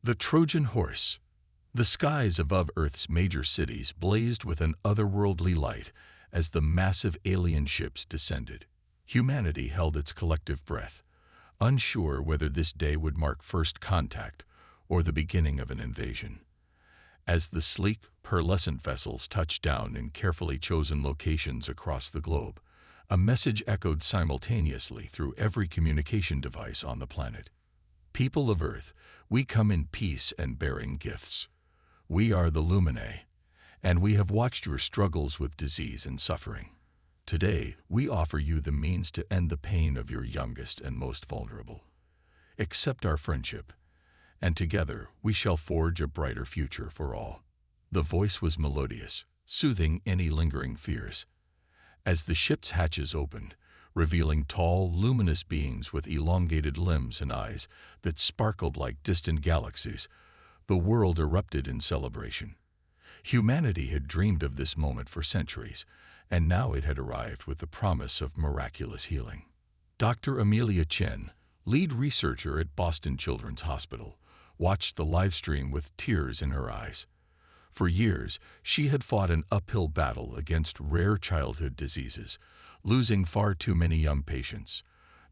The Trojan Horse. The skies above Earth's major cities blazed with an otherworldly light as the massive alien ships descended. Humanity held its collective breath, unsure whether this day would mark first contact or the beginning of an invasion. As the sleek, pearlescent vessels touched down in carefully chosen locations across the globe, a message echoed simultaneously through every communication device on the planet. People of Earth, we come in peace and bearing gifts. We are the Luminae, and we have watched your struggles with disease and suffering. Today, we offer you the means to end the pain of your youngest and most vulnerable. Accept our friendship, and together we shall forge a brighter future for all. The voice was melodious, soothing any lingering fears. As the ship's hatches opened, revealing tall, luminous beings with elongated limbs and eyes that sparkled like distant galaxies, the world erupted in celebration. Humanity had dreamed of this moment for centuries, and now it had arrived with the promise of miraculous healing. Dr. Amelia Chen, lead researcher at Boston Children's Hospital, watched the live stream with tears in her eyes. For years, she had fought an uphill battle against rare childhood diseases, losing far too many young patients.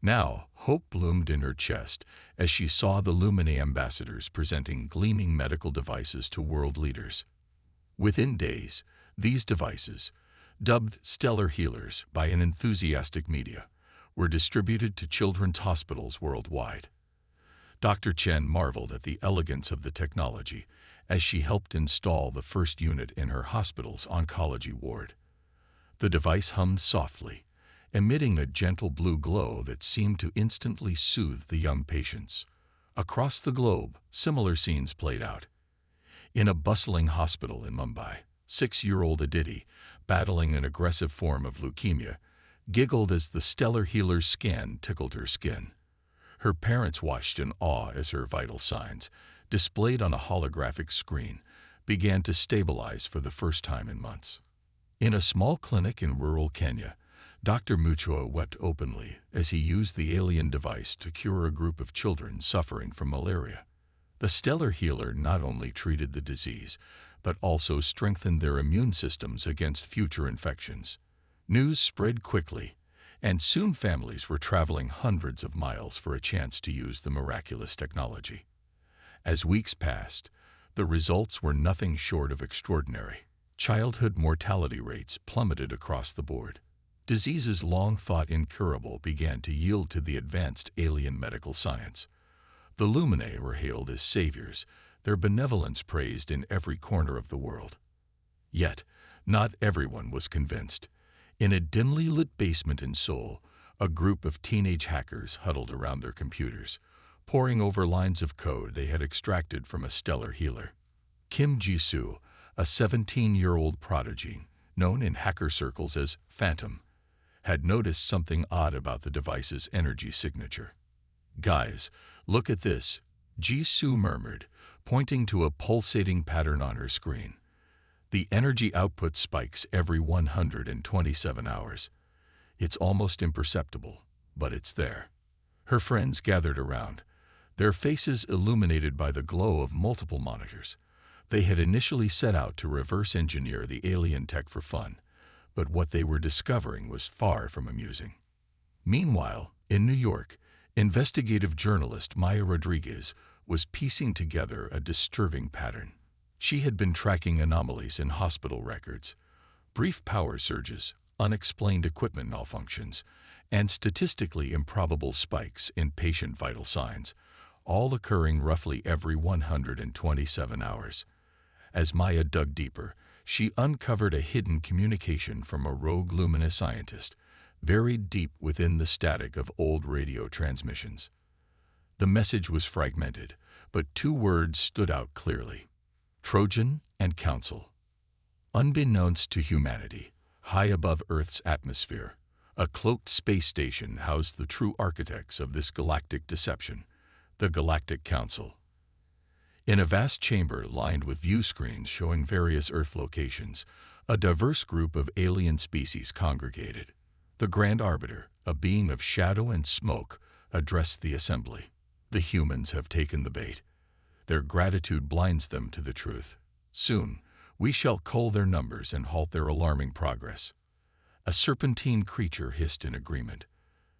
Now, hope bloomed in her chest as she saw the Luminae ambassadors presenting gleaming medical devices to world leaders. Within days, these devices, dubbed stellar healers by an enthusiastic media, were distributed to children's hospitals worldwide. Dr. Chen marveled at the elegance of the technology as she helped install the first unit in her hospital's oncology ward. The device hummed softly, emitting a gentle blue glow that seemed to instantly soothe the young patients. Across the globe, similar scenes played out. In a bustling hospital in Mumbai, 6-year-old Aditi, battling an aggressive form of leukemia, giggled as the stellar healer's scan tickled her skin. Her parents watched in awe as her vital signs, displayed on a holographic screen, began to stabilize for the first time in months. In a small clinic in rural Kenya, Dr. Muchua wept openly as he used the alien device to cure a group of children suffering from malaria. The stellar healer not only treated the disease, but also strengthened their immune systems against future infections. News spread quickly, and soon families were traveling hundreds of miles for a chance to use the miraculous technology. As weeks passed, the results were nothing short of extraordinary. Childhood mortality rates plummeted across the board. Diseases long thought incurable began to yield to the advanced alien medical science. The Luminae were hailed as saviors, their benevolence praised in every corner of the world. Yet, not everyone was convinced. In a dimly lit basement in Seoul, a group of teenage hackers huddled around their computers, poring over lines of code they had extracted from a stellar healer. Kim Ji-soo, a 17-year-old prodigy, known in hacker circles as Phantom, had noticed something odd about the device's energy signature. "Guys, look at this," Ji-soo murmured, pointing to a pulsating pattern on her screen. "The energy output spikes every 127 hours. It's almost imperceptible, but it's there." Her friends gathered around, their faces illuminated by the glow of multiple monitors. They had initially set out to reverse engineer the alien tech for fun, but what they were discovering was far from amusing. Meanwhile, in New York, investigative journalist Maya Rodriguez was piecing together a disturbing pattern. She had been tracking anomalies in hospital records, brief power surges, unexplained equipment malfunctions, and statistically improbable spikes in patient vital signs, all occurring roughly every 127 hours. As Maya dug deeper, she uncovered a hidden communication from a rogue Lumina scientist, buried deep within the static of old radio transmissions. The message was fragmented, but 2 words stood out clearly: Trojan and Council. Unbeknownst to humanity, high above Earth's atmosphere, a cloaked space station housed the true architects of this galactic deception, the Galactic Council. In a vast chamber lined with view screens showing various Earth locations, a diverse group of alien species congregated. The Grand Arbiter, a being of shadow and smoke, addressed the assembly. "The humans have taken the bait. Their gratitude blinds them to the truth. Soon, we shall cull their numbers and halt their alarming progress. A serpentine creature hissed in agreement.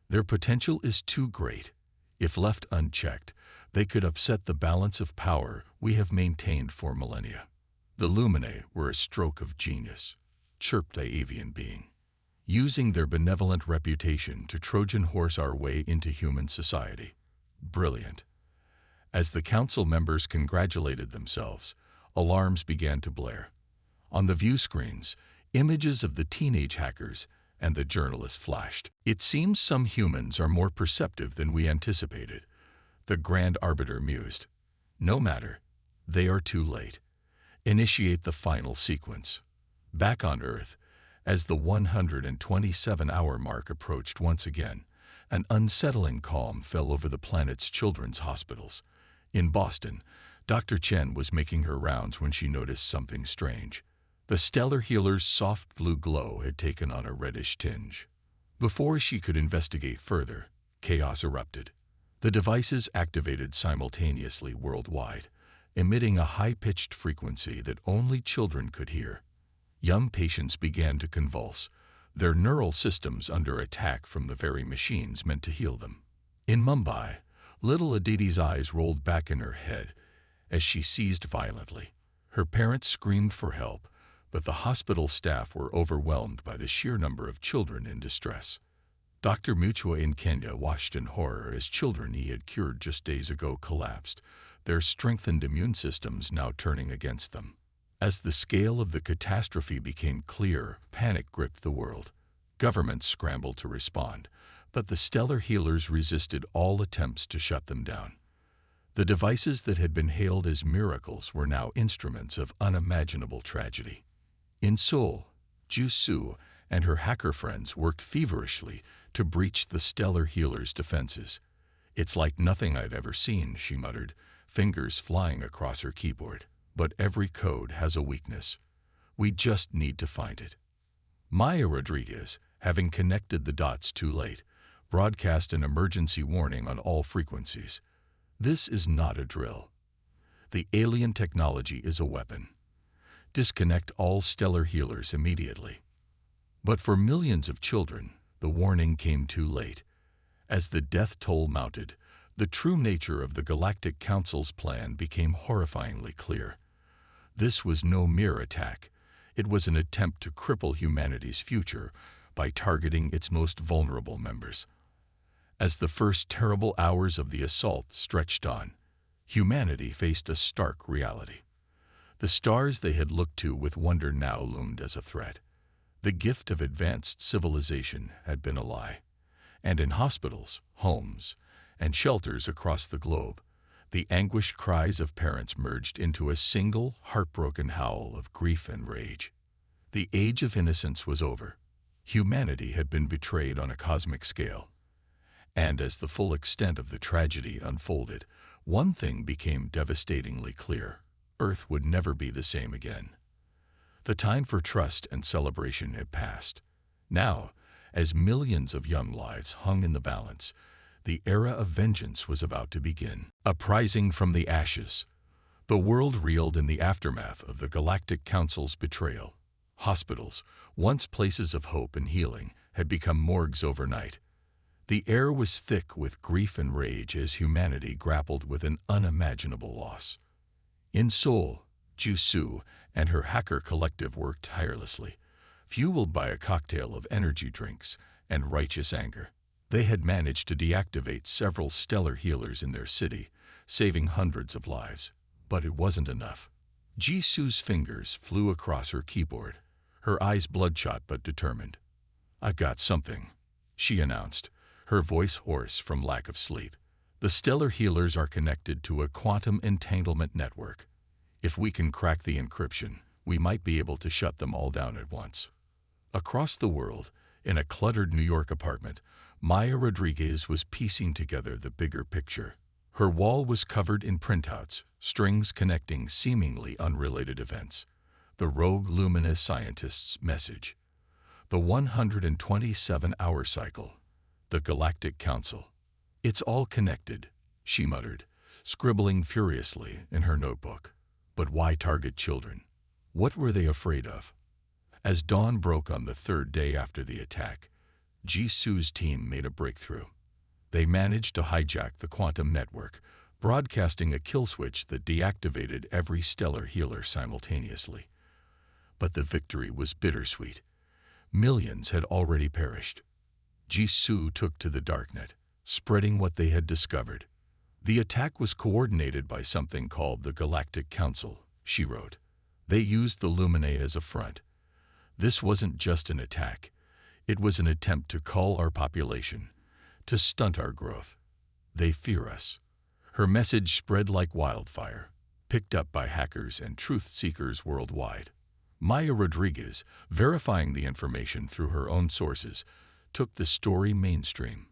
Their potential is too great. If left unchecked, they could upset the balance of power we have maintained for millennia. The Luminae were a stroke of genius, chirped a avian being, using their benevolent reputation to Trojan horse our way into human society. Brilliant. As the council members congratulated themselves, alarms began to blare. On the view screens, images of the teenage hackers and the journalists flashed. It seems some humans are more perceptive than we anticipated, the Grand Arbiter mused. No matter, they are too late. Initiate the final sequence. Back on Earth, as the 127-hour mark approached once again, an unsettling calm fell over the planet's children's hospitals. In Boston, Dr. Chen was making her rounds when she noticed something strange. The stellar healer's soft blue glow had taken on a reddish tinge. Before she could investigate further, chaos erupted. The devices activated simultaneously worldwide, emitting a high-pitched frequency that only children could hear. Young patients began to convulse, their neural systems under attack from the very machines meant to heal them. In Mumbai, little Aditi's eyes rolled back in her head as she seized violently. Her parents screamed for help, but the hospital staff were overwhelmed by the sheer number of children in distress. Dr. Mutua in Kenya watched in horror as children he had cured just days ago collapsed, their strengthened immune systems now turning against them. As the scale of the catastrophe became clear, panic gripped the world. Governments scrambled to respond, but the stellar healers resisted all attempts to shut them down. The devices that had been hailed as miracles were now instruments of unimaginable tragedy. In Seoul, Ju Su and her hacker friends worked feverishly to breach the stellar healer's defenses. "It's like nothing I've ever seen," she muttered, fingers flying across her keyboard. "But every code has a weakness. We just need to find it." Maya Rodriguez, having connected the dots too late, broadcast an emergency warning on all frequencies. This is not a drill. The alien technology is a weapon. Disconnect all stellar healers immediately. But for millions of children, the warning came too late. As the death toll mounted, the true nature of the Galactic Council's plan became horrifyingly clear. This was no mere attack. It was an attempt to cripple humanity's future by targeting its most vulnerable members. As the first terrible hours of the assault stretched on, humanity faced a stark reality. The stars they had looked to with wonder now loomed as a threat. The gift of advanced civilization had been a lie. And in hospitals, homes, and shelters across the globe, the anguished cries of parents merged into a single, heartbroken howl of grief and rage. The age of innocence was over. Humanity had been betrayed on a cosmic scale. And as the full extent of the tragedy unfolded, one thing became devastatingly clear: Earth would never be the same again. The time for trust and celebration had passed. Now, as millions of young lives hung in the balance, the era of vengeance was about to begin. Uprising from the ashes, the world reeled in the aftermath of the Galactic Council's betrayal. Hospitals, once places of hope and healing, had become morgues overnight. The air was thick with grief and rage as humanity grappled with an unimaginable loss. In Seoul, Ju Su and her hacker collective worked tirelessly, fueled by a cocktail of energy drinks and righteous anger. They had managed to deactivate several stellar healers in their city, saving hundreds of lives. But it wasn't enough. Ji Su's fingers flew across her keyboard, her eyes bloodshot but determined. "I got something," she announced, her voice hoarse from lack of sleep. "The stellar healers are connected to a quantum entanglement network. If we can crack the encryption, we might be able to shut them all down at once." Across the world, in a cluttered New York apartment, Maya Rodriguez was piecing together the bigger picture. Her wall was covered in printouts, strings connecting seemingly unrelated events. The rogue luminous scientist's message, the 127-hour cycle, the Galactic Council. "It's all connected," she muttered, scribbling furiously in her notebook. But why target children? What were they afraid of? As dawn broke on the third day after the attack, Jisoo's team made a breakthrough. They managed to hijack the quantum network, broadcasting a kill switch that deactivated every stellar healer simultaneously. But the victory was bittersweet. Millions had already perished. Jisoo took to the darknet, spreading what they had discovered. The attack was coordinated by something called the Galactic Council, she wrote. They used the Luminae as a front. This wasn't just an attack. It was an attempt to cull our population, to stunt our growth. They fear us. Her message spread like wildfire, picked up by hackers and truth-seekers worldwide. Maya Rodriguez, verifying the information through her own sources, took the story mainstream.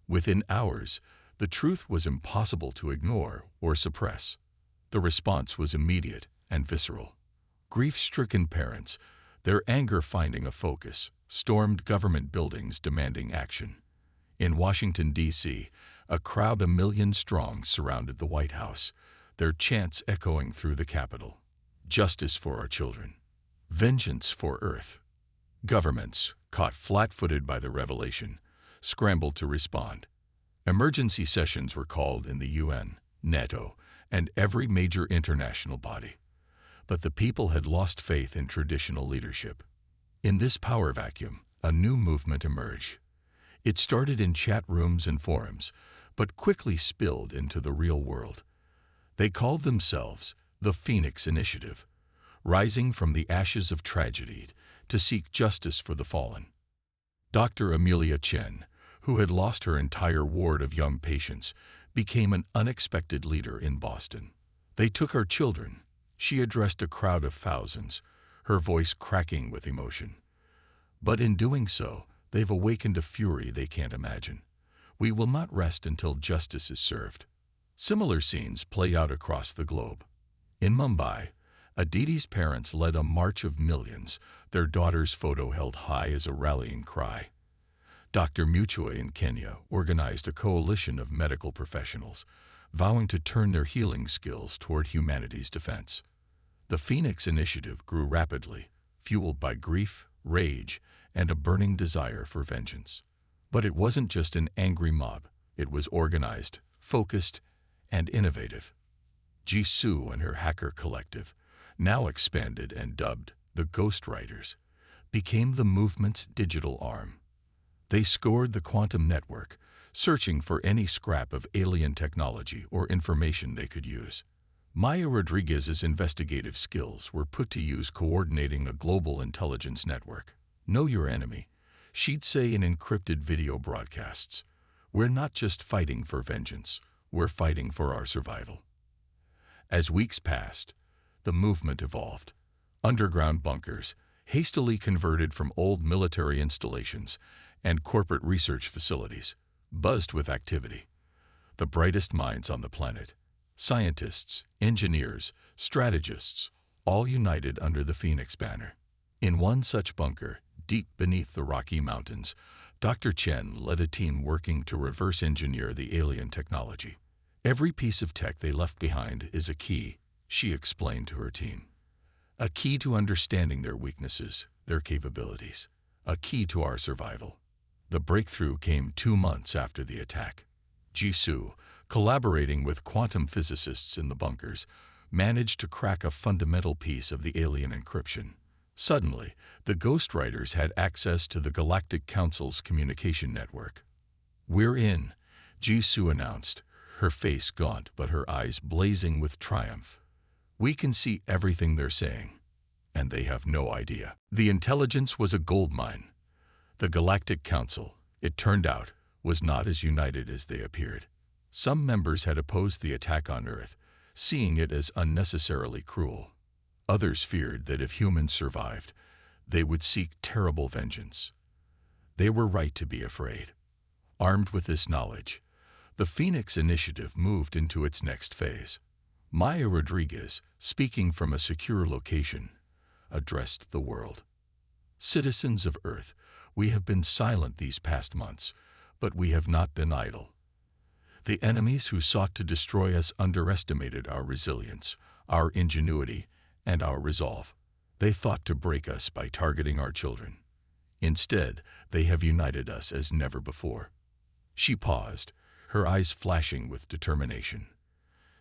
Within hours, the truth was impossible to ignore or suppress. The response was immediate and visceral. Grief-stricken parents, their anger finding a focus, stormed government buildings demanding action. In Washington, D.C., a crowd 1 million strong surrounded the White House, their chants echoing through the Capitol. Justice for our children. Vengeance for Earth. Governments, caught flat-footed by the revelation, scrambled to respond. Emergency sessions were called in the UN, NATO, and every major international body. But the people had lost faith in traditional leadership. In this power vacuum, a new movement emerged. It started in chat rooms and forums, but quickly spilled into the real world. They called themselves the Phoenix Initiative, rising from the ashes of tragedy to seek justice for the fallen. Dr. Amelia Chen, who had lost her entire ward of young patients, became an unexpected leader in Boston. They took our children. She addressed a crowd of thousands, her voice cracking with emotion. But in doing so, they've awakened a fury they can't imagine. We will not rest until justice is served. Similar scenes play out across the globe. In Mumbai, Aditi's parents led a march of millions, their daughter's photo held high as a rallying cry. Dr. Mutua in Kenya organized a coalition of medical professionals, vowing to turn their healing skills toward humanity's defense. The Phoenix Initiative grew rapidly, fueled by grief, rage, and a burning desire for vengeance. But it wasn't just an angry mob. It was organized, focused, and innovative. Jisoo and her hacker collective, now expanded and dubbed the Ghostwriters, became the movement's digital arm. They scoured the quantum network, searching for any scrap of alien technology or information they could use. Maya Rodriguez's investigative skills were put to use coordinating a global intelligence network. Know your enemy, she'd say in encrypted video broadcasts. We're not just fighting for vengeance, we're fighting for our survival. As weeks passed, the movement evolved. Underground bunkers, hastily converted from old military installations, and corporate research facilities, buzzed with activity. The brightest minds on the planet, scientists, engineers, strategists, all united under the Phoenix banner. In one such bunker, deep beneath the Rocky Mountains, Dr. Chen led a team working to reverse engineer the alien technology. Every piece of tech they left behind is a key, she explained to her team. A key to understanding their weaknesses, their capabilities. A key to our survival. The breakthrough came 2 months after the attack. Jisoo, collaborating with quantum physicists in the bunkers, managed to crack a fundamental piece of the alien encryption. Suddenly, the Ghostwriters had access to the Galactic Council's communication network. "We're in," Jisoo announced, her face gaunt but her eyes blazing with triumph. "We can see everything they're saying, and they have no idea." The intelligence was a goldmine. The Galactic Council, it turned out, was not as united as they appeared. Some members had opposed the attack on Earth, seeing it as unnecessarily cruel. Others feared that if humans survived, they would seek terrible vengeance. They were right to be afraid. Armed with this knowledge, the Phoenix Initiative moved into its next phase. Maya Rodriguez, speaking from a secure location, addressed the world. "Citizens of Earth, we have been silent these past months, but we have not been idle. The enemies who sought to destroy us underestimated our resilience, our ingenuity, and our resolve. They thought to break us by targeting our children. Instead, they have united us as never before. She paused, her eyes flashing with determination.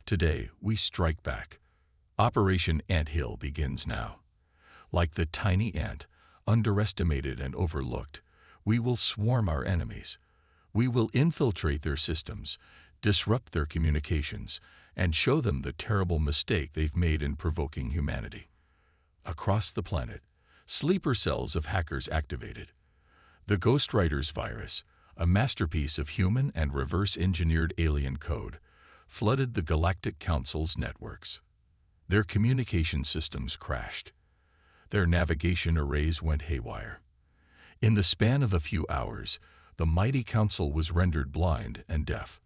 Today, we strike back. Operation Anthill begins now. Like the tiny ant, underestimated and overlooked, we will swarm our enemies. We will infiltrate their systems, disrupt their communications, and show them the terrible mistake they've made in provoking humanity. Across the planet, sleeper cells of hackers activated. The Ghostwriters virus, a masterpiece of human and reverse-engineered alien code, flooded the Galactic Council's networks. Their communication systems crashed. Their navigation arrays went haywire. In the span of a few hours, the mighty council was rendered blind and deaf.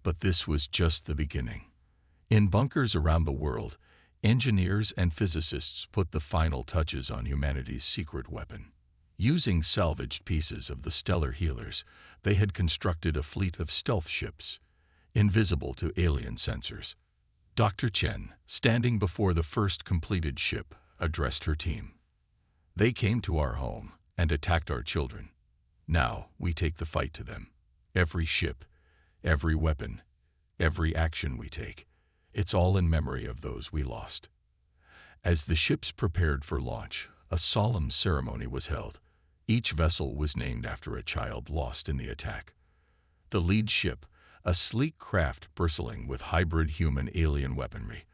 But this was just the beginning. In bunkers around the world, engineers and physicists put the final touches on humanity's secret weapon. Using salvaged pieces of the stellar healers, they had constructed a fleet of stealth ships, invisible to alien sensors. Dr. Chen, standing before the first completed ship, addressed her team. They came to our home and attacked our children. Now we take the fight to them. Every ship, every weapon, every action we take, it's all in memory of those we lost. As the ships prepared for launch, a solemn ceremony was held. Each vessel was named after a child lost in the attack. The lead ship, a sleek craft bristling with hybrid human-alien weaponry,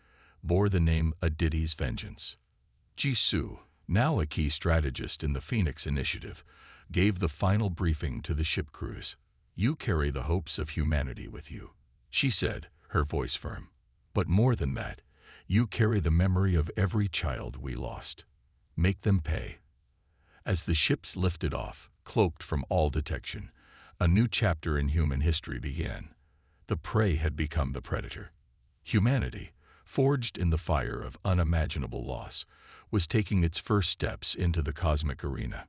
bore the name Aditi's Vengeance. Jisoo, now a key strategist in the Phoenix Initiative, gave the final briefing to the ship crews. "You carry the hopes of humanity with you," she said, her voice firm. "But more than that, you carry the memory of every child we lost. Make them pay." As the ships lifted off, cloaked from all detection, a new chapter in human history began. The prey had become the predator. Humanity, forged in the fire of unimaginable loss, was taking its first steps into the cosmic arena.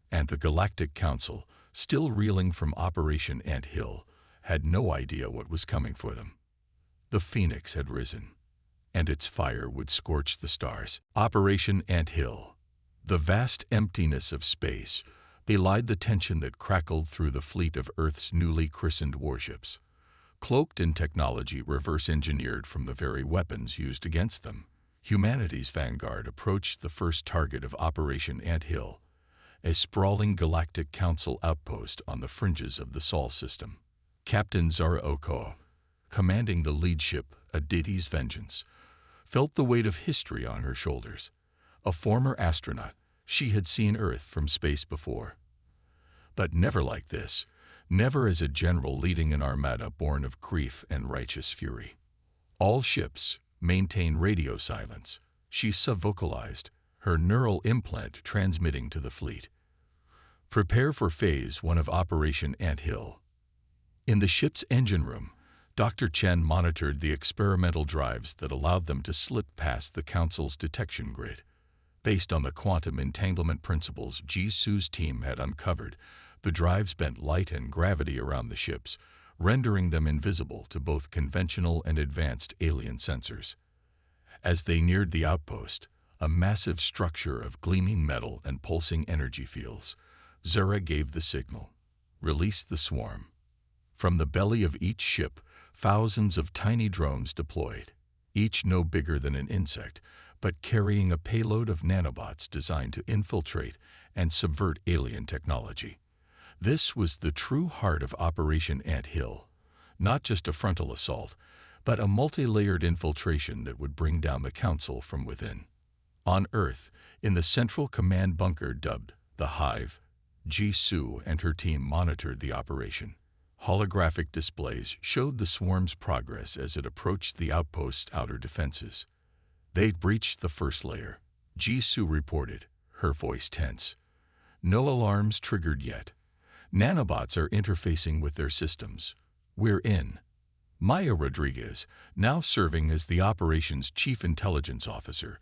And the Galactic Council, still reeling from Operation Anthill, had no idea what was coming for them. The Phoenix had risen, and its fire would scorch the stars. Operation Anthill. The vast emptiness of space belied the tension that crackled through the fleet of Earth's newly christened warships. Cloaked in technology reverse-engineered from the very weapons used against them, humanity's vanguard approached the first target of Operation Anthill, a sprawling Galactic Council outpost on the fringes of the Sol system. Captain Zara Oko, commanding the lead ship Aditi's Vengeance, felt the weight of history on her shoulders. A former astronaut, she had seen Earth from space before. But never like this, never as a general leading an armada born of grief and righteous fury. "All ships maintain radio silence," she subvocalized, her neural implant transmitting to the fleet. "Prepare for Phase 1 of Operation Anthill." In the ship's engine room, Dr. Chen monitored the experimental drives that allowed them to slip past the Council's detection grid. Based on the quantum entanglement principles Jisoo's team had uncovered, the drives bent light and gravity around the ships, rendering them invisible to both conventional and advanced alien sensors. As they neared the outpost, a massive structure of gleaming metal and pulsing energy fields, Zara gave the signal. "Release the swarm." From the belly of each ship, thousands of tiny drones deployed, each no bigger than an insect, but carrying a payload of nanobots designed to infiltrate and subvert alien technology. This was the true heart of Operation Anthill, not just a frontal assault, but a multi-layered infiltration that would bring down the Council from within. On Earth, in the central command bunker dubbed the Hive, Jisoo and her team monitored the operation. Holographic displays showed the swarm's progress as it approached the outpost's outer defenses. They'd breached the first layer, Jisoo reported, her voice tense. "No alarms triggered yet. Nanobots are interfacing with their systems. We're in." Maya Rodriguez, now serving as the operation's chief intelligence officer,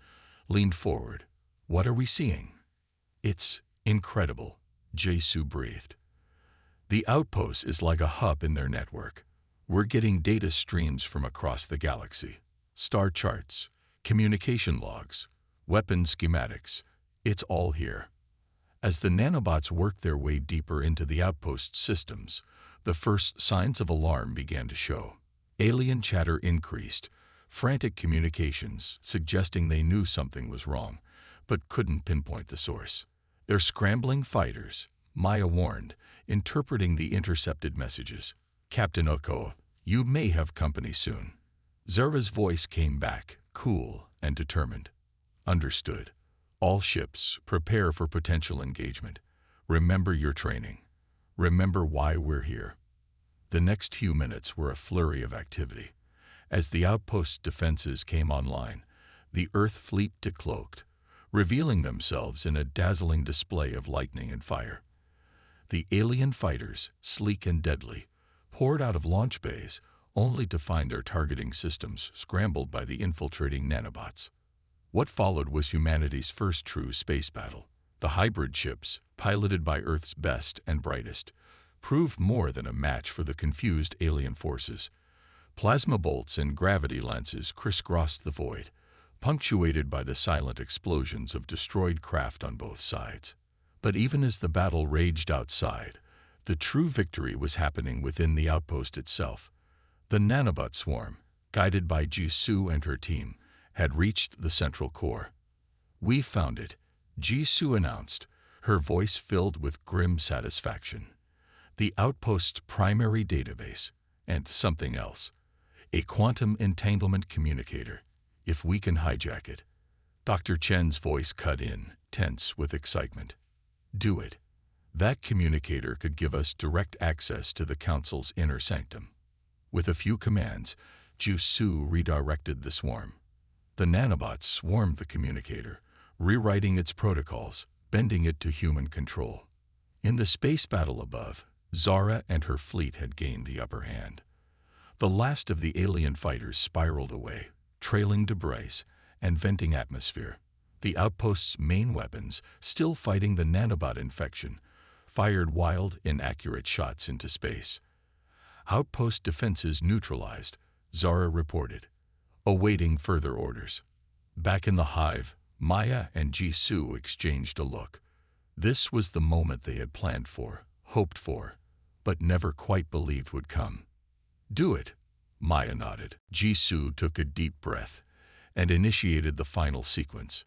leaned forward. "What are we seeing?" "It's incredible," Jisoo breathed. "The outpost is like a hub in their network. We're getting data streams from across the galaxy. Star charts, communication logs, weapon schematics. It's all here. As the nanobots worked their way deeper into the outpost systems, the first signs of alarm began to show. Alien chatter increased, frantic communications suggesting they knew something was wrong, but couldn't pinpoint the source. They're scrambling fighters, Maya warned, interpreting the intercepted messages. Captain Oko, you may have company soon. Zara's voice came back, cool and determined. Understood. All ships, prepare for potential engagement. Remember your training. Remember why we're here. The next few minutes were a flurry of activity. As the outpost's defenses came online, the Earth fleet decloaked, revealing themselves in a dazzling display of lightning and fire. The alien fighters, sleek and deadly, poured out of launch bays, only to find their targeting systems scrambled by the infiltrating nanobots. What followed was humanity's first true space battle. The hybrid ships, piloted by Earth's best and brightest, proved more than a match for the confused alien forces. Plasma bolts and gravity lenses crisscrossed the void, punctuated by the silent explosions of destroyed craft on both sides. But even as the battle raged outside, the true victory was happening within the outpost itself. The nanobot swarm, guided by Jisoo and her team, had reached the central core. "We found it," Jisoo announced, her voice filled with grim satisfaction. "The outpost's primary database, and something else. A quantum entanglement communicator, if we can hijack it." Dr. Chen's voice cut in, tense with excitement. "Do it. That communicator could give us direct access to the Council's inner sanctum." With a few commands, Jisoo redirected the swarm. The nanobots swarmed the communicator, rewriting its protocols, bending it to human control. In the space battle above, Zara and her fleet had gained the upper hand. The last of the alien fighters spiraled away, trailing debris and venting atmosphere. The outpost's main weapons, still fighting the nanobot infection, fired wild, inaccurate shots into space. "Outpost defenses neutralized," Zara reported, awaiting further orders. Back in the hive, Maya and Jisoo exchanged a look. This was the moment they had planned for, hoped for, but never quite believed would come. "Do it," Maya nodded. Jisoo took a deep breath and initiated the final sequence.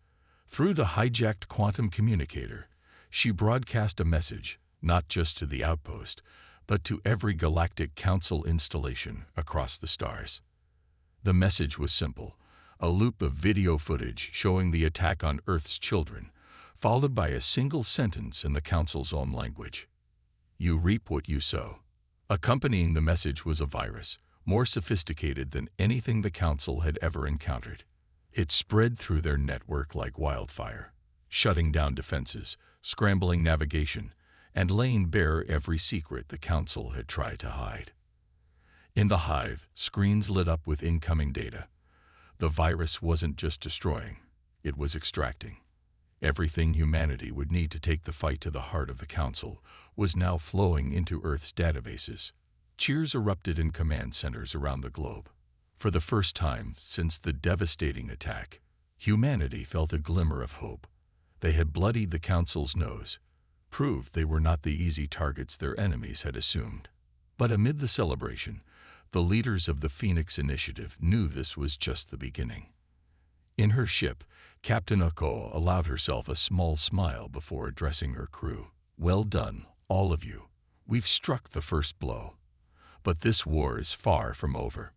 Through the hijacked quantum communicator, she broadcast a message, not just to the outpost, but to every Galactic Council installation across the stars. The message was simple, a loop of video footage showing the attack on Earth's children, followed by a single sentence in the Council's own language. "You reap what you sow." Accompanying the message was a virus, more sophisticated than anything the Council had ever encountered. It spread through their network like wildfire, shutting down defenses, scrambling navigation, and laying bare every secret the Council had tried to hide. In the hive, screens lit up with incoming data. The virus wasn't just destroying, it was extracting. Everything humanity would need to take the fight to the heart of the Council was now flowing into Earth's databases. Cheers erupted in command centers around the globe. For the first time since the devastating attack, humanity felt a glimmer of hope. They had bloodied the Council's nose, proved they were not the easy targets their enemies had assumed. But amid the celebration, the leaders of the Phoenix Initiative knew this was just the beginning. In her ship, Captain Oko allowed herself a small smile before addressing her crew. "Well done, all of you. We've struck the first blow. But this war is far from over."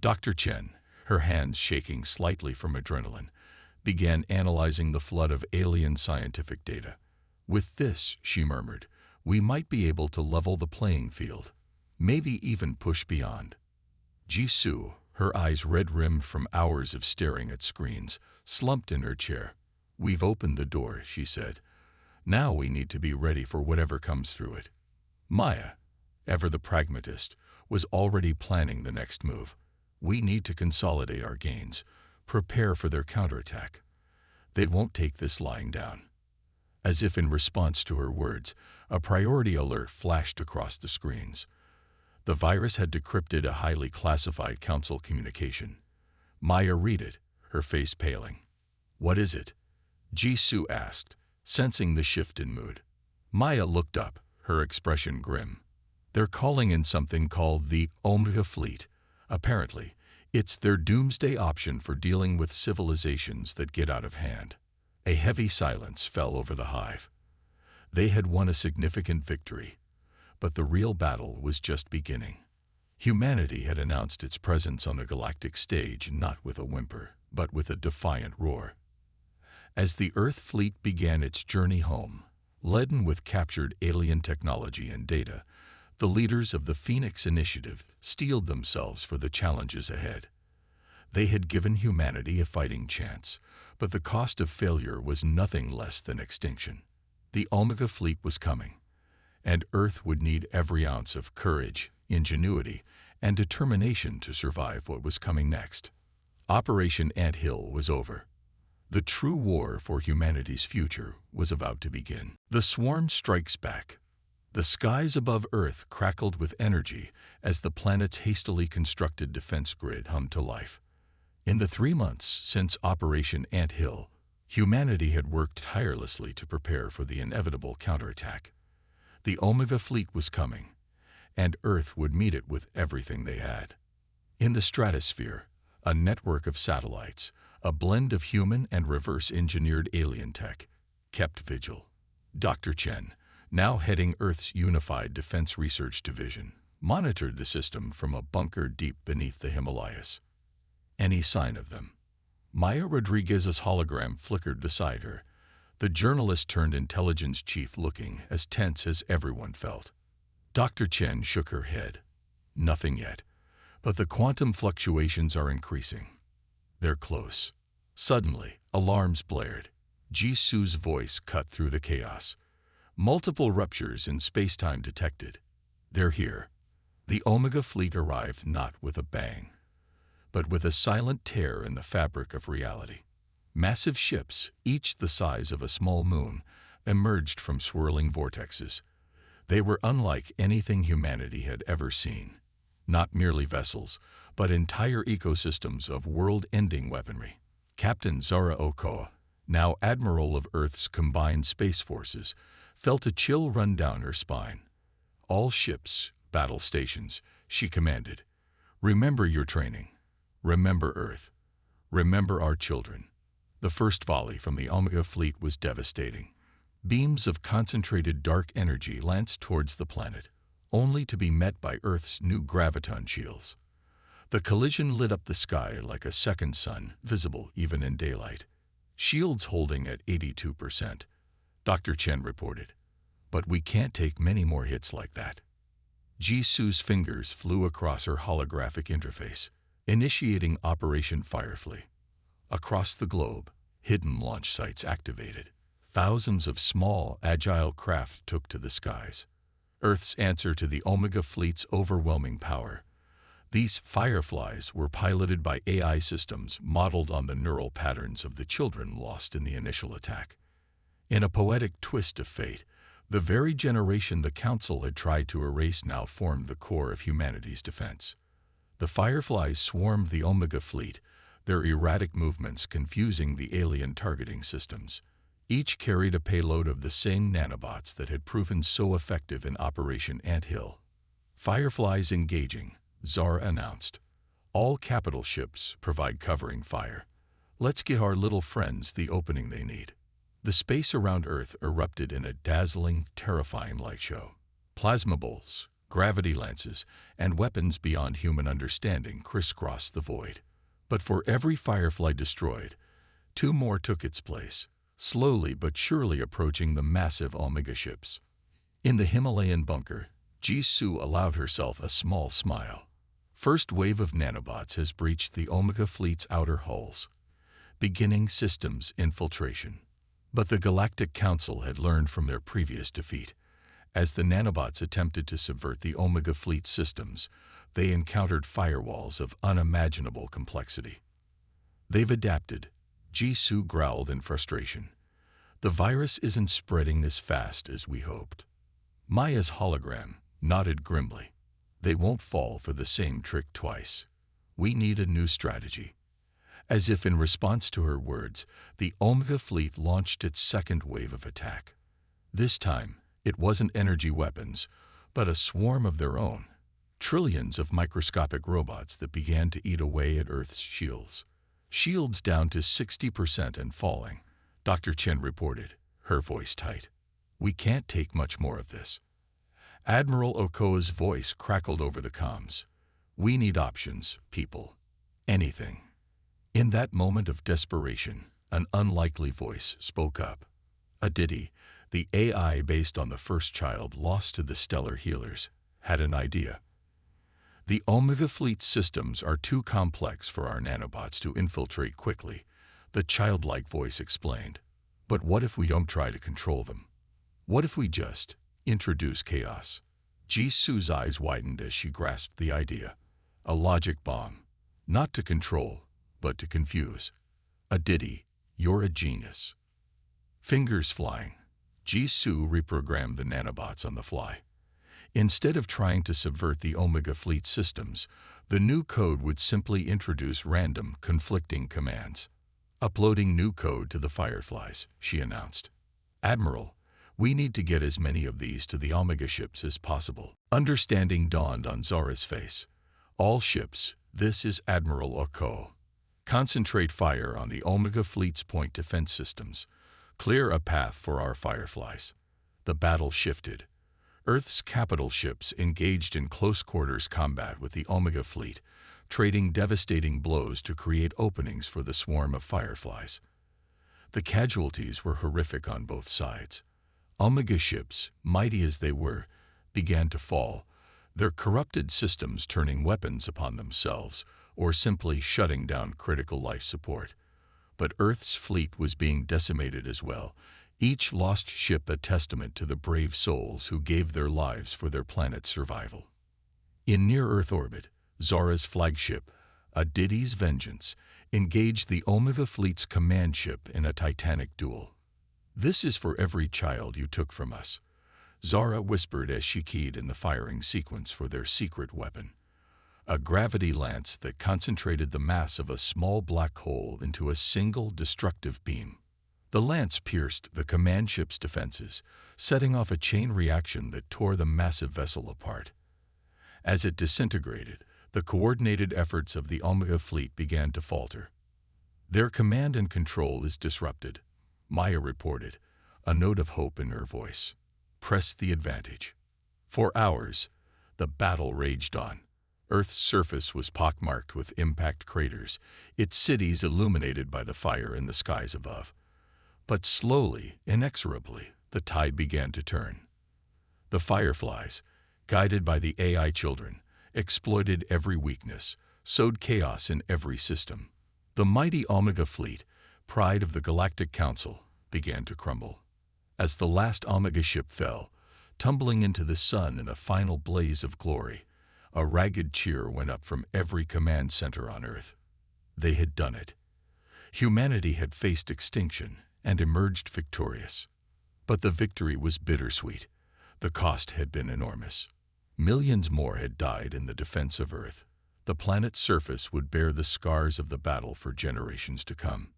Dr. Chen, her hands shaking slightly from adrenaline, began analyzing the flood of alien scientific data. "With this," she murmured, "we might be able to level the playing field, maybe even push beyond." Jisoo, her eyes red-rimmed from hours of staring at screens, slumped in her chair. "We've opened the door," she said. "Now we need to be ready for whatever comes through it." Maya, ever the pragmatist, was already planning the next move. "We need to consolidate our gains, prepare for their counterattack. They won't take this lying down." As if in response to her words, a priority alert flashed across the screens. The virus had decrypted a highly classified council communication. Maya read it, her face paling. "What is it?" Jisoo asked, sensing the shift in mood. Maya looked up, her expression grim. "They're calling in something called the Omega Fleet. Apparently, it's their doomsday option for dealing with civilizations that get out of hand." A heavy silence fell over the hive. They had won a significant victory, but the real battle was just beginning. Humanity had announced its presence on the galactic stage not with a whimper, but with a defiant roar. As the Earth fleet began its journey home, laden with captured alien technology and data, the leaders of the Phoenix Initiative steeled themselves for the challenges ahead. They had given humanity a fighting chance, but the cost of failure was nothing less than extinction. The Omega Fleet was coming, and Earth would need every ounce of courage, ingenuity, and determination to survive what was coming next. Operation Anthill was over. The true war for humanity's future was about to begin. The swarm strikes back. The skies above Earth crackled with energy as the planet's hastily constructed defense grid hummed to life. In the 3 months since Operation Anthill, humanity had worked tirelessly to prepare for the inevitable counterattack. The Omega Fleet was coming, and Earth would meet it with everything they had. In the stratosphere, a network of satellites, a blend of human and reverse-engineered alien tech, kept vigil. Dr. Chen, now heading Earth's Unified Defense Research Division, monitored the system from a bunker deep beneath the Himalayas. Any sign of them? Maya Rodriguez's hologram flickered beside her, the journalist-turned-intelligence chief looking as tense as everyone felt. Dr. Chen shook her head. Nothing yet, but the quantum fluctuations are increasing. They're close. Suddenly, alarms blared. Jisoo's voice cut through the chaos. Multiple ruptures in space-time detected. They're here. The Omega Fleet arrived not with a bang, but with a silent tear in the fabric of reality. Massive ships, each the size of a small moon, emerged from swirling vortexes. They were unlike anything humanity had ever seen. Not merely vessels, but entire ecosystems of world-ending weaponry. Captain Zara Okoa, now Admiral of Earth's combined space forces, felt a chill run down her spine. "All ships, battle stations," she commanded. "Remember your training. Remember Earth. Remember our children." The first volley from the Omega Fleet was devastating. Beams of concentrated dark energy lanced towards the planet, only to be met by Earth's new graviton shields. The collision lit up the sky like a second sun, visible even in daylight. "Shields holding at 82%, Dr. Chen reported. "But we can't take many more hits like that." Jisoo's fingers flew across her holographic interface, initiating Operation Firefly. Across the globe, hidden launch sites activated. Thousands of small, agile craft took to the skies. Earth's answer to the Omega Fleet's overwhelming power. These fireflies were piloted by AI systems modeled on the neural patterns of the children lost in the initial attack. In a poetic twist of fate, the very generation the Council had tried to erase now formed the core of humanity's defense. The fireflies swarmed the Omega Fleet, their erratic movements confusing the alien targeting systems. Each carried a payload of the same nanobots that had proven so effective in Operation Anthill. "Fireflies engaging," Zara announced. "All capital ships provide covering fire. Let's give our little friends the opening they need." The space around Earth erupted in a dazzling, terrifying light show. Plasma bolts, gravity lances, and weapons beyond human understanding crisscrossed the void. But for every firefly destroyed, 2 more took its place, slowly but surely approaching the massive Omega ships. In the Himalayan bunker, Jisoo allowed herself a small smile. First wave of nanobots has breached the Omega Fleet's outer hulls, beginning systems infiltration. But the Galactic Council had learned from their previous defeat. As the nanobots attempted to subvert the Omega Fleet's systems, they encountered firewalls of unimaginable complexity. "They've adapted," Jisoo growled in frustration. "The virus isn't spreading as fast as we hoped." Maya's hologram nodded grimly. They won't fall for the same trick twice. We need a new strategy." As if in response to her words, the Omega fleet launched its second wave of attack. This time, it wasn't energy weapons, but a swarm of their own. Trillions of microscopic robots that began to eat away at Earth's shields. Shields down to 60% and falling, Dr. Chen reported, her voice tight. "We can't take much more of this." Admiral Okoa's voice crackled over the comms. "We need options, people. Anything." In that moment of desperation, an unlikely voice spoke up. Aditi, the AI based on the first child lost to the stellar healers, had an idea. "The Omega Fleet systems are too complex for our nanobots to infiltrate quickly," the childlike voice explained. "But what if we don't try to control them? What if we just introduce chaos?" Jisu's eyes widened as she grasped the idea. A logic bomb. Not to control, but to confuse. "Aditi, you're a genius." Fingers flying, Jisu reprogrammed the nanobots on the fly. Instead of trying to subvert the Omega Fleet systems, the new code would simply introduce random, conflicting commands. "Uploading new code to the Fireflies," she announced. "Admiral, we need to get as many of these to the Omega ships as possible." Understanding dawned on Zara's face. "All ships, this is Admiral Oko. Concentrate fire on the Omega Fleet's point defense systems. Clear a path for our Fireflies." The battle shifted. Earth's capital ships engaged in close-quarters combat with the Omega Fleet, trading devastating blows to create openings for the swarm of Fireflies. The casualties were horrific on both sides. Omega ships, mighty as they were, began to fall, their corrupted systems turning weapons upon themselves or simply shutting down critical life support. But Earth's fleet was being decimated as well, each lost ship a testament to the brave souls who gave their lives for their planet's survival. In near-Earth orbit, Zara's flagship, Aditi's Vengeance, engaged the Omega Fleet's command ship in a titanic duel. "This is for every child you took from us," Zara whispered as she keyed in the firing sequence for their secret weapon. A gravity lance that concentrated the mass of a small black hole into a single destructive beam. The lance pierced the command ship's defenses, setting off a chain reaction that tore the massive vessel apart. As it disintegrated, the coordinated efforts of the Omega Fleet began to falter. "Their command and control is disrupted," Maya reported, a note of hope in her voice. "Press the advantage." For hours, the battle raged on. Earth's surface was pockmarked with impact craters, its cities illuminated by the fire in the skies above. But slowly, inexorably, the tide began to turn. The Fireflies, guided by the AI children, exploited every weakness, sowed chaos in every system. The mighty Omega Fleet, pride of the Galactic Council, began to crumble. As the last Omega ship fell, tumbling into the sun in a final blaze of glory, a ragged cheer went up from every command center on Earth. They had done it. Humanity had faced extinction and emerged victorious. But the victory was bittersweet. The cost had been enormous. Millions more had died in the defense of Earth. The planet's surface would bear the scars of the battle for generations to come.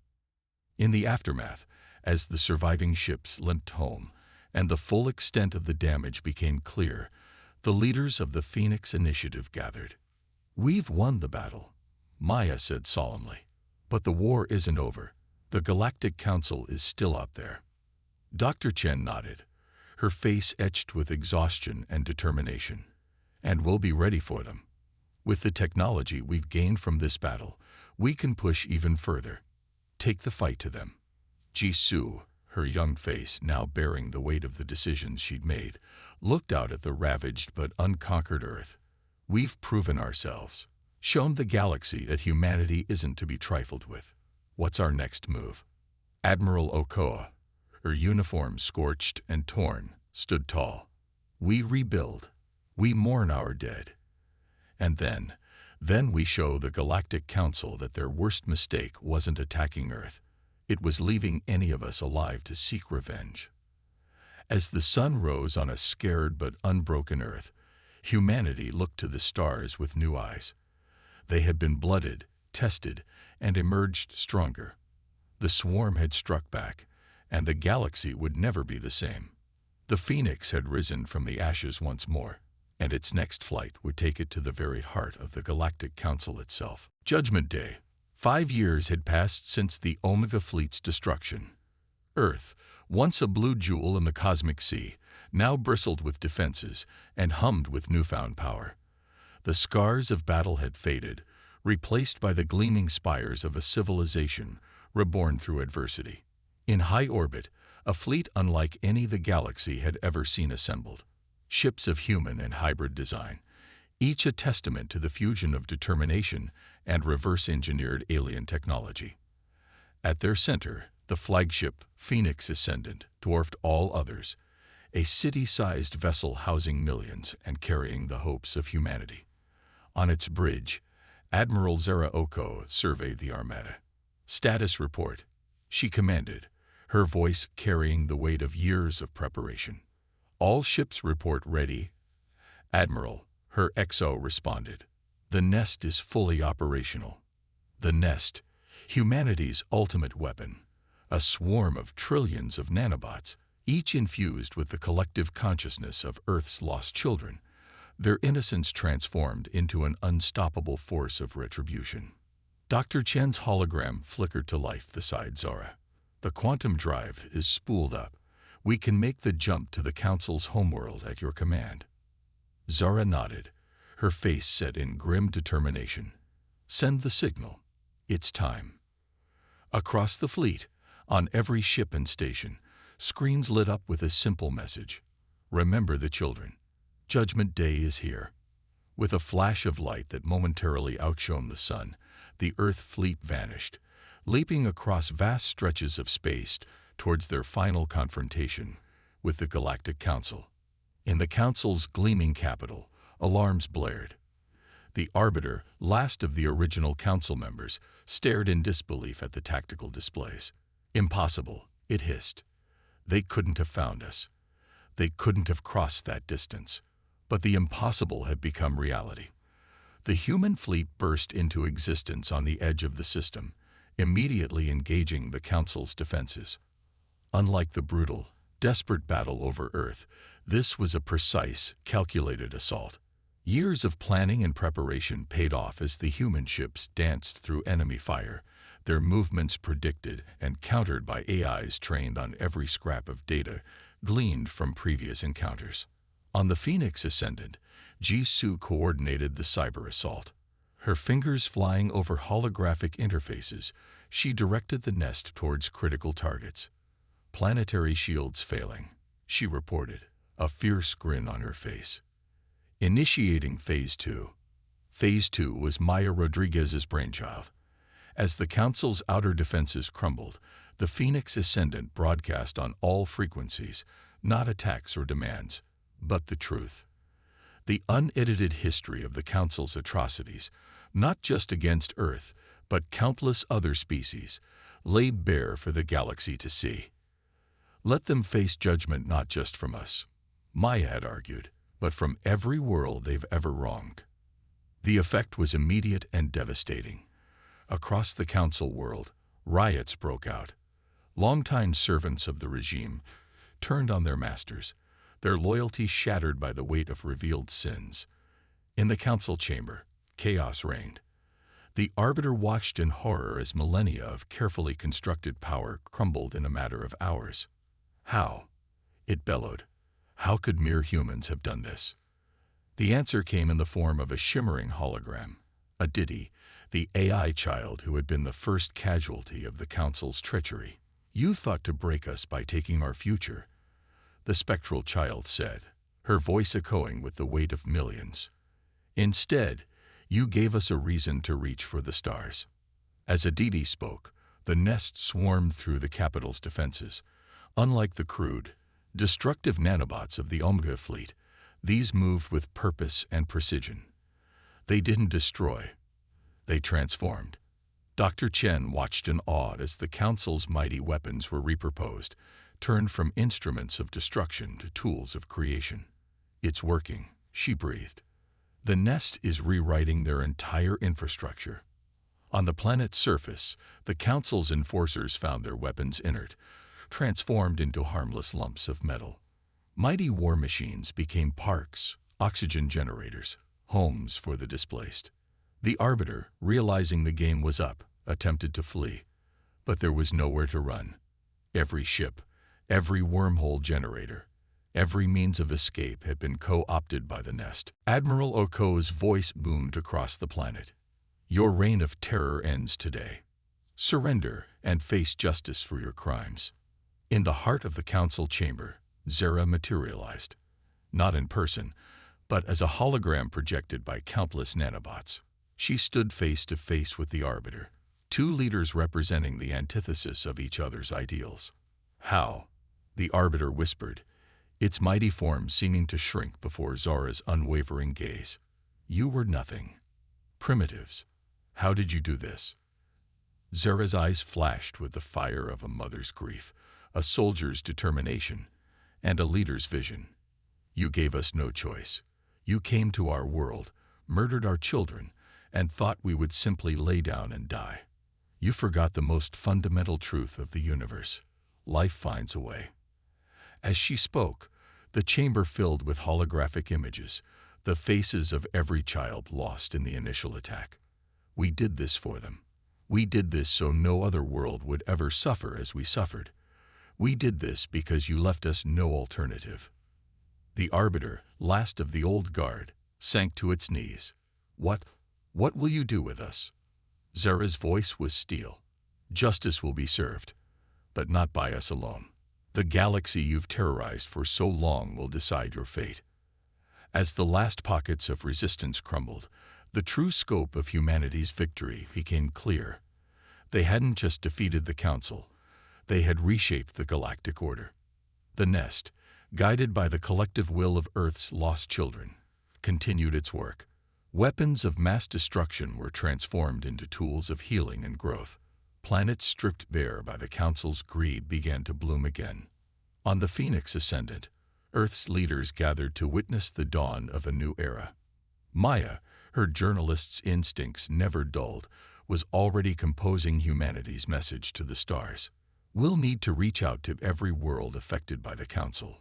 In the aftermath, as the surviving ships limped home and the full extent of the damage became clear, the leaders of the Phoenix Initiative gathered. "We've won the battle," Maya said solemnly. "But the war isn't over. The Galactic Council is still out there." Dr. Chen nodded, her face etched with exhaustion and determination. "And we'll be ready for them. With the technology we've gained from this battle, we can push even further. Take the fight to them." Jisu, her young face now bearing the weight of the decisions she'd made, looked out at the ravaged but unconquered Earth. "We've proven ourselves, shown the galaxy that humanity isn't to be trifled with. What's our next move?" Admiral Okoa, her uniform scorched and torn, stood tall. "We rebuild. We mourn our dead. And then we show the Galactic Council that their worst mistake wasn't attacking Earth. It was leaving any of us alive to seek revenge." As the sun rose on a scared but unbroken Earth, Humanity looked to the stars with new eyes. They had been blooded, tested, and emerged stronger. The swarm had struck back, and the galaxy would never be the same. The Phoenix had risen from the ashes once more, and its next flight would take it to the very heart of the Galactic Council itself. Judgment Day. 5 years had passed since the Omega Fleet's destruction. Earth, once a blue jewel in the cosmic sea, now bristled with defenses and hummed with newfound power. The scars of battle had faded, replaced by the gleaming spires of a civilization reborn through adversity. In high orbit, a fleet unlike any the galaxy had ever seen assembled. Ships of human and hybrid design, each a testament to the fusion of determination and reverse-engineered alien technology. At their center, the flagship Phoenix Ascendant dwarfed all others, a city-sized vessel housing millions and carrying the hopes of humanity. On its bridge, Admiral Zara Oko surveyed the armada. Status report, she commanded, her voice carrying the weight of years of preparation. All ships report ready. Admiral, her XO responded. The nest is fully operational. The nest, humanity's ultimate weapon, a swarm of trillions of nanobots, each infused with the collective consciousness of Earth's lost children, their innocence transformed into an unstoppable force of retribution. Dr. Chen's hologram flickered to life beside Zara. The quantum drive is spooled up. We can make the jump to the Council's homeworld at your command. Zara nodded, her face set in grim determination. Send the signal. It's time. Across the fleet, on every ship and station, screens lit up with a simple message. Remember the children. Judgment Day is here. With a flash of light that momentarily outshone the sun, the Earth fleet vanished, leaping across vast stretches of space towards their final confrontation with the Galactic Council. In the Council's gleaming capital, alarms blared. The Arbiter, last of the original Council members, stared in disbelief at the tactical displays. Impossible, it hissed. They couldn't have found us. They couldn't have crossed that distance. But the impossible had become reality. The human fleet burst into existence on the edge of the system, immediately engaging the Council's defenses. Unlike the brutal, desperate battle over Earth, this was a precise, calculated assault. Years of planning and preparation paid off as the human ships danced through enemy fire, their movements predicted and countered by AIs trained on every scrap of data gleaned from previous encounters. On the Phoenix Ascendant, Jisoo coordinated the cyber assault. Her fingers flying over holographic interfaces, she directed the nest towards critical targets. Planetary shields failing, she reported, a fierce grin on her face. Initiating Phase 2. Phase 2 was Maya Rodriguez's brainchild. As the Council's outer defenses crumbled, the Phoenix Ascendant broadcast on all frequencies, not attacks or demands, but the truth. The unedited history of the Council's atrocities, not just against Earth, but countless other species, lay bare for the galaxy to see. Let them face judgment not just from us, Maya had argued, but from every world they've ever wronged. The effect was immediate and devastating. Across the Council world, riots broke out. Longtime servants of the regime turned on their masters, their loyalty shattered by the weight of revealed sins. In the Council chamber, chaos reigned. The Arbiter watched in horror as millennia of carefully constructed power crumbled in a matter of hours. How? It bellowed. How could mere humans have done this? The answer came in the form of a shimmering hologram, a Didi, the AI child who had been the first casualty of the Council's treachery. You thought to break us by taking our future, the spectral child said, her voice echoing with the weight of millions. Instead, you gave us a reason to reach for the stars. As Aditi spoke, the nest swarmed through the capital's defenses. Unlike the crude, destructive nanobots of the Omega fleet, these moved with purpose and precision. They didn't destroy, they transformed. Dr. Chen watched in awe as the Council's mighty weapons were repurposed, turned from instruments of destruction to tools of creation. It's working, she breathed. The nest is rewriting their entire infrastructure. On the planet's surface, the Council's enforcers found their weapons inert, transformed into harmless lumps of metal. Mighty war machines became parks, oxygen generators, homes for the displaced. The Arbiter, realizing the game was up, attempted to flee, but there was nowhere to run. Every ship, every wormhole generator, every means of escape had been co-opted by the nest. Admiral Oko's voice boomed across the planet. Your reign of terror ends today. Surrender and face justice for your crimes. In the heart of the council chamber, Zera materialized, not in person, but as a hologram projected by countless nanobots. She stood face to face with the Arbiter, two leaders representing the antithesis of each other's ideals. How? The Arbiter whispered, its mighty form seeming to shrink before Zara's unwavering gaze. You were nothing. Primitives. How did you do this? Zara's eyes flashed with the fire of a mother's grief, a soldier's determination, and a leader's vision. You gave us no choice. You came to our world, murdered our children, and thought we would simply lay down and die. You forgot the most fundamental truth of the universe. Life finds a way. As she spoke, the chamber filled with holographic images, the faces of every child lost in the initial attack. We did this for them. We did this so no other world would ever suffer as we suffered. We did this because you left us no alternative. The Arbiter, last of the old guard, sank to its knees. What will you do with us? Zara's voice was steel. Justice will be served, but not by us alone. The galaxy you've terrorized for so long will decide your fate. As the last pockets of resistance crumbled, the true scope of humanity's victory became clear. They hadn't just defeated the Council, they had reshaped the galactic order. The Nest, guided by the collective will of Earth's lost children, continued its work. Weapons of mass destruction were transformed into tools of healing and growth. Planets stripped bare by the Council's greed began to bloom again. On the Phoenix Ascendant, Earth's leaders gathered to witness the dawn of a new era. Maya, her journalist's instincts never dulled, was already composing humanity's message to the stars. We'll need to reach out to every world affected by the Council.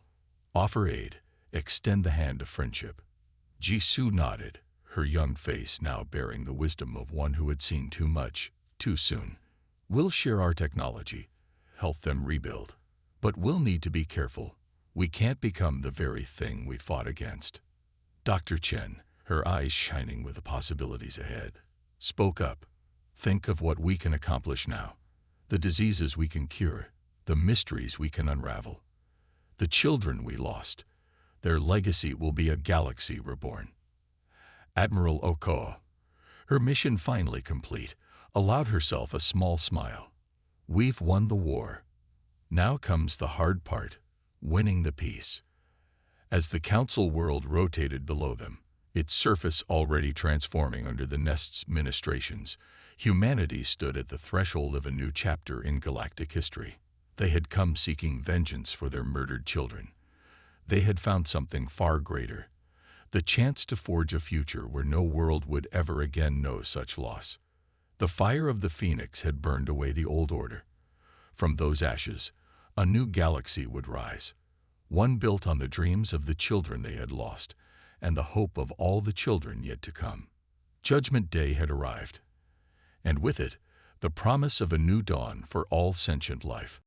Offer aid, extend the hand of friendship. Jisoo nodded, her young face now bearing the wisdom of one who had seen too much, too soon. We'll share our technology, help them rebuild. But we'll need to be careful. We can't become the very thing we fought against. Dr. Chen, her eyes shining with the possibilities ahead, spoke up. Think of what we can accomplish now. The diseases we can cure, the mysteries we can unravel. The children we lost, their legacy will be a galaxy reborn. Admiral Okoa, her mission finally complete, allowed herself a small smile. We've won the war. Now comes the hard part, winning the peace. As the Council world rotated below them, its surface already transforming under the Nest's ministrations, humanity stood at the threshold of a new chapter in galactic history. They had come seeking vengeance for their murdered children. They had found something far greater, the chance to forge a future where no world would ever again know such loss. The fire of the Phoenix had burned away the old order. From those ashes, a new galaxy would rise, one built on the dreams of the children they had lost and the hope of all the children yet to come. Judgment Day had arrived, and with it, the promise of a new dawn for all sentient life.